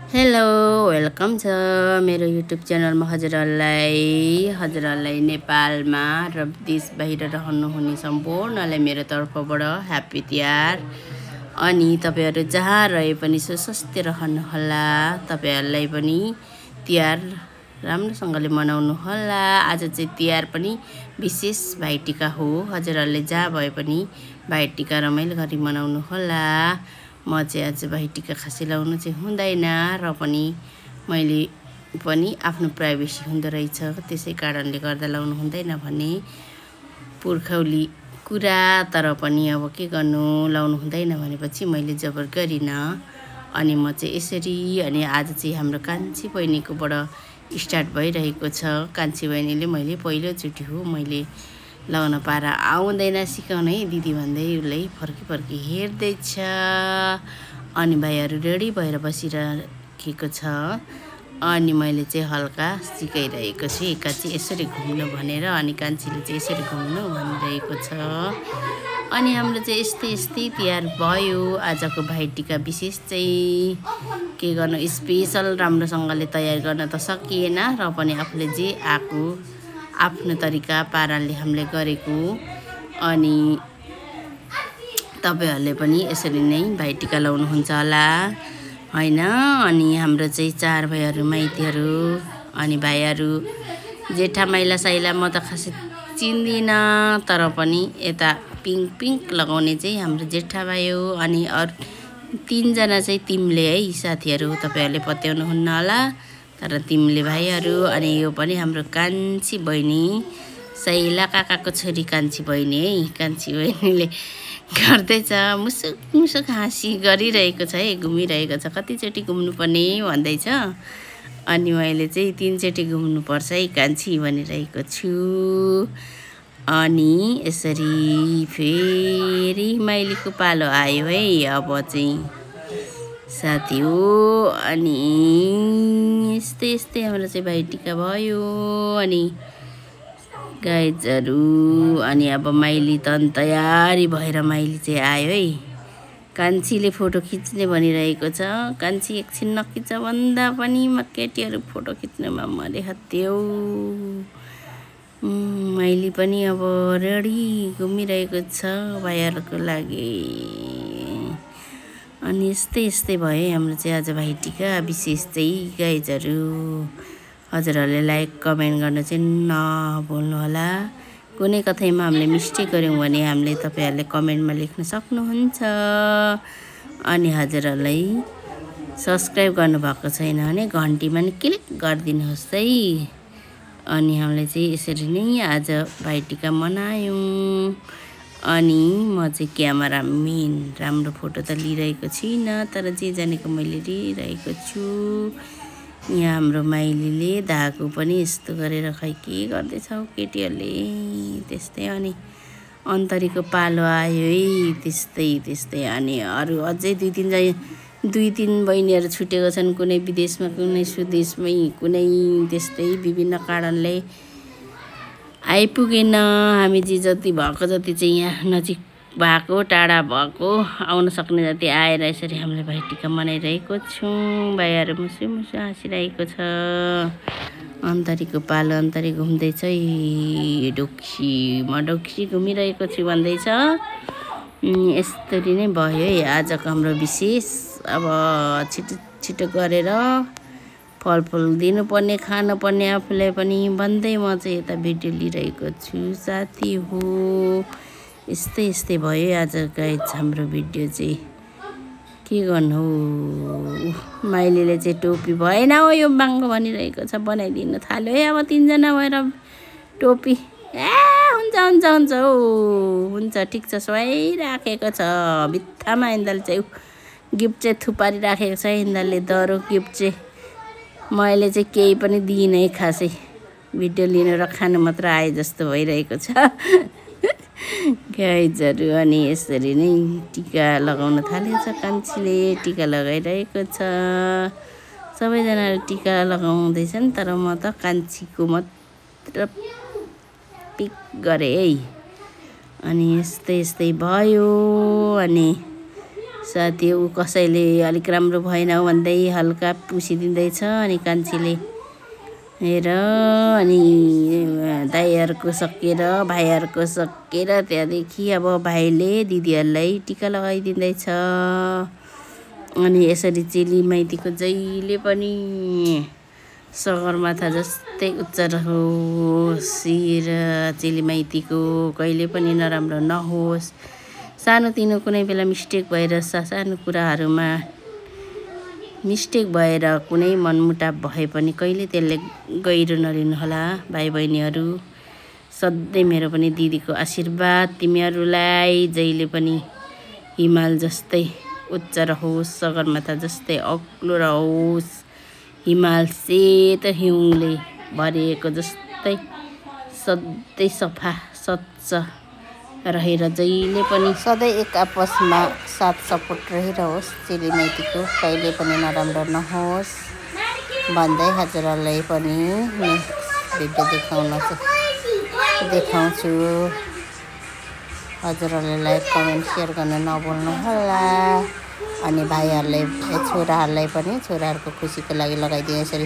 Hello welcome छ मेरो YouTube च्यानलमा हजुरहरुलाई नेपालमा र देश बाहिर रहनुहुने सम्पूर्णलाई मेरो तर्फबाट ह्यापी तिहार। अनि तपाईहरु जहाँ रहे पनि सुस्वस्थ रहनुहोला। तपाईहरुलाई पनि तिहार राम्रोसँगले मनाउनु होला। आज चाहिँ तिहार पनि विशेष भाइटिका हो। हजुरहरुले जहाँ भए पनि भाइटिका रमाइलो गरी मनाउनु होला। म चाहिँ आज भाइटिका खासै लाउनु चाहिँ हुँदैन र पनि मैले पनि आफ्नो प्राइभेसी हुँदो रहेछ, त्यसै कारणले गर्दा लाउनु हुँदैन भने पुर्खौली कुरा। तर पनि अब के गर्नु, लाउनु हुँदैन भनेपछि मैले जबर गरिन। अनि म चाहिँ यसरी अनि आज चाहिँ हाम्रो कान्छी बहिनीकोबाट स्टार्ट भइरहेको छ। कान्छी बहिनीले मैले पहिलोचोटि हो मैले लाउन पारा आउँदैन सिकाउन है दिदी भन्दै उसले फर्की हेर्दैछ। अनि भाइहरु रेडी भएर बसिरहेको छ। अनि मैले चाहिँ हल्का सिकाइरहेको छु। कान्छी यसरी घुम्नु भनेर अनि कान्छीले चाहिँ यसरी घुम्नु भनिरहेको छ। अनि हाम्रो चाहिँ यस्तै तिहार भयो। आजको भाइटिका विशेष चाहिँ के गर्नु, स्पेशल राम्रोसँगले तयार गर्न त सकिएन र पनि आफूले जे आको आफ्नो तरिका पाराले हामीले गरेको। अनि तपाईहरुले पनि यसरी नै भाइटिका लाउनुहुन्छ होला हैन। अनि हाम्रो चाहिँ चार भाइहरु माइतीहरु अनि भाइहरु जेठा माइला साइला म त खासै चिन्दिन, तर पनि यता पिङ्क लगाउने चाहिँ हाम्रो जेठा भाइ हो। अनि अरु 3 जना चाहिँ तिमले है साथीहरु, तपाईहरुले पत्याउनु हुन्न होला तर तिमले भाइहरु। अनि यो पनि हाम्रो कान्छी बहिनी सैला काकाको छोरी कान्छी बहिनी है। कान्छी बहिनीले गर्दैछ मुसुक हाँसी गरिरहेको छ है, घुमिरहेको छ। कतिचोटि घुम्नु पर्ने भन्दैछ। अनि मैले चाहिँ 3 चोटि घुम्नु पर्छ है कान्छी भनिरहेको छु। अनि यसरी फेरि माइलीको पालो आयो है अब चाहिँ साथी हो। अनि यस्तै हाम्रो चाहिँ भाइटिका भयो। अनि गाइजहरु अनि अब माइली त तयारी भएर माइली चाहिँ आयो है। कान्छीले फोटो खिच्ने भनिरहेको छ। कान्छी एकछिन नखिच भन्दा पनि केटीहरु फोटो खिच्नमा मरे हत्यो। माइली पनि अब रेडी घुमिरहेको छ भाइहरुको लागि। अनि यस्तै भयो हाम्रो चाहिँ आज भाइटिका विशेष चाहिँ गाइजहरु। हजुरहरुले लाइक कमेन्ट गर्न चाहिँ नभुल्नु होला। कुनै कथैमा हामीले मिस्टेक गर्यौं भने हामीले तपाईहरुले कमेन्टमा लेख्न सक्नुहुन्छ। अनि हजुरहरुलाई सब्स्क्राइब गर्नुभएको छैन भने घण्टीमा नि क्लिक गरिदिनुहोस् है। अनि हामीले चाहिँ यसरी नै आज भाइटिका मनायौं। अनि म चाहिँ क्यामेराम्यान राम्रो फोटो त लिइरहेको छैन, तर जे जानेको मैले लिइरहेको छु। यहाँ हाम्रो माइलीले धागो पनि यस्तो गरेर खै के गर्दैछौ केटीहरुले त्यस्तै। अनि अन्तरीको पालो आयो है त्यस्तै। अनि अरु अझै 2-3 बहिनीहरु छुटेको छन्, कुनै विदेशमा कुनै स्वदेशमै कुनै त्यस्तै विभिन्न कारणले आइपुगेन। हामी जे जति भएको जति चाहिँ यहाँ नजिक भएको टाढा भएको आउन सक्ने जति आएर यसरी हामीले भाइटिका मनाइरहेको छौं। भाइहरु मुसु हाँसिरहेको छ। अन्तरीको पालो अन्तरी घुम्दैछ है। म डोक्सी घुमिरहेको छु भन्दैछ। यसरी नै भयो है आजको हाम्रो विशेष। अब छिटो गरेर फलफुल दिनुपर्ने खानुपर्ने आफूलाई पनि भन्दै म चाहिँ यता भिडियो लिइरहेको छु साथी हो। यस्तै भयो आज गाइज हाम्रो भिडियो चाहिँ। के गर्नु, माइलीले चाहिँ टोपी भएन हो यो बाङ्गो भनिरहेको छ, बनाइदिन थाल्यो है। अब 3 जना भएर टोपी हुन्छ हो हुन्छ ठिक छ सोइराखेको छ भित्तामा। इन्दाले चाहिँ गिफ्ट चाहिँ थुपारी राखेको छ। इन्दाले दरो गिफ्ट चाहिँ मैले चाहिँ केही पनि दिइनै खासै, भिडियो लिन र खान मात्र आए जस्तो भइरहेको छ गाइजहरु। अनि यसरी नै टिका लगाउन थालेछ। कान्छीले टिका लगाइरहेको छ। सबैजनाले टिका लगाउँदैछन् तर म त कान्छीको मात्र पिक गरे है। अनि यस्तै भयो। अनि साथी ऊ कसैले अलिक राम्रो भएन भन्दै हल्का पुसिदिँदैछ अनि कान्छीले हेर अनि दाइहरूको सकेर भाइहरूको सकेर त्यहाँदेखि अब भाइले दिदीहरूलाई टिका लगाइदिँदैछ। अनि यसरी चेली माइतीको जहिले पनि सगरमाथा जस्तै उच्च रहोस् शिर चेली माइतीको कहिले पनि नराम्रो नहोस्। सानोतिनो कुनै बेला मिस्टेक भएर सानो कुराहरूमा मिस्टेक भएर कुनै मनमुटाव भए पनि कहिले त्यसले गहिरो नलिनुहोला भाइ बहिनीहरू। सधैँ मेरो पनि दिदीको आशीर्वाद तिमीहरूलाई जहिले पनि हिमाल जस्तै उच्च रहोस्, सगरमाथा जस्तै अग्लो रहोस्, हिमाल सेतो हिउँले भरिएको जस्तै सधैँ सफा स्वच्छ रहेर जहिले पनि सधैँ एक आपसमा साथ सपोर्ट रहिरहोस्। चेली माइतीको कहिले पनि नराम्रो नहोस् भन्दै हजुरहरूलाई पनि भिडियो देखाउँछु। हजुरहरूले लाइक कमेन्ट सेयर गर्न नभुल्नु होला। अनि भाइहरूलाई छोराहरूलाई पनि छोराहरूको खुसीको लागि लगाइदिनु यसरी।